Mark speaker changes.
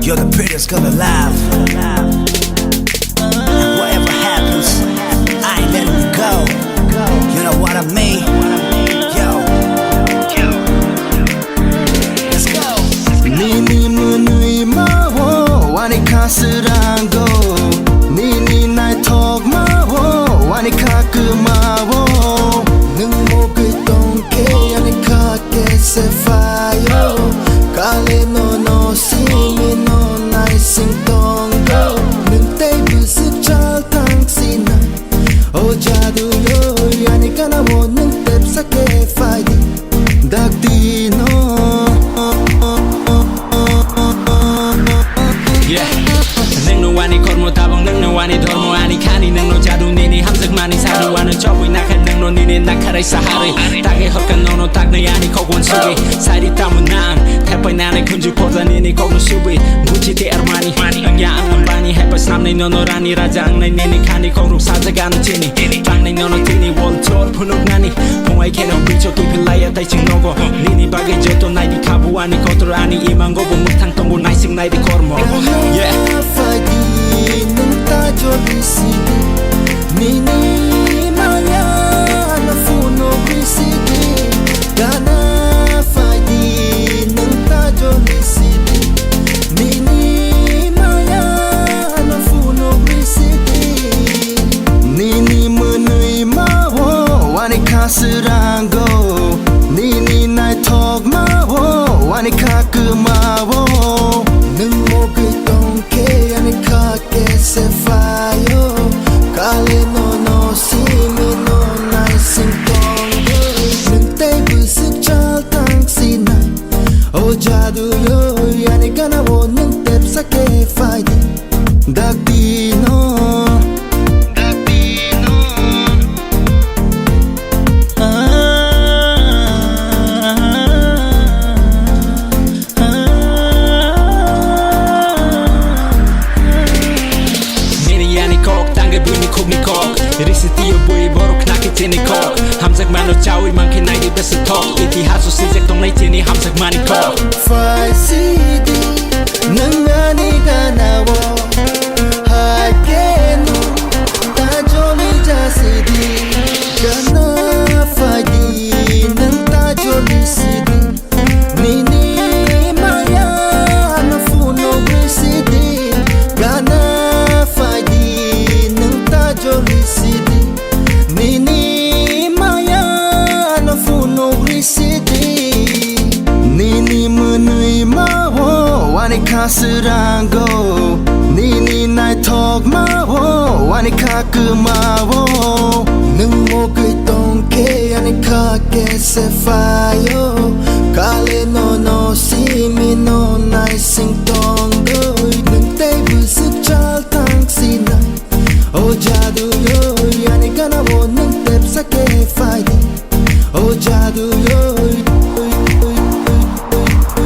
Speaker 1: You're the prettiest girl alive. And whatever happens, I ain't letting you go. You know what I mean? Yo, let's go.
Speaker 2: Nini 문의 마워 와니 카스랑고 Nini 날 톡 마워 와니 카그 마워 능목의 똥개 아니 카게 세파요 갈래 너너 시미 너 나이 싱똥고 능때 부습 잘 당시나 오자두요 아니 가나 원능 뎁사게 파이디 닥디노 Nengnuani kormo tabong nengnuani dormo ani kani nengno jadu nini hamzak mani sadu anu chobu nakan nengno nini nakarai sahari tage hokan nono tagne ani kokwan sugi sari tamunan hepai nane kunju koza nini kokno subi gucci te armani angya ambani hepai samne nono rani raja angnai nini kani kokruk sajagan chini tangnai nono tini won chor punuk nani pongai keno bicho ki pilaya tai ching nogo nini bagoi joto nai di kabu ani kotro ani imango bu mutang tonggo nai sing nai di kormo yeah Fadi nung tajo bisigi Nini maya na funo bisigi Gana fadi nung tajo bisigi Nini maya na funo bisigi Nini 문의 마워 와니 카스랑고 Nini 날 톡 마워 와니 카그 마워 능목의 똥개 아니 카게 세파요 갈래 너너 시미 너 나이 싱똥고 능때 부습 잘 당시나 오자두요 아니 가나 원능 뎁사게 파이디 닥디노 Risitiyo boy borok naki tini kok hamzak mano chawi manke nai di best talk itihaso sijak tong nai tini hamzak mani kok Fai sidi nangani ganawo hakenu tajoli jasidi gana fadi nang tajoli sidi Nini maya na funo risidi gana fadi nang tajoli sidi Nini maya na funo risidi Nini 문의 마워 와니 카스랑고 Nini 날 톡 마워 와니 카그 마워 능목의 똥개 아니 카게 세파요 갈래 너너 시미 너 나이 싱똥고 능때 부습 잘 당시나 오자두요 아니 가나 원능 뎁사게 파이디 오자두요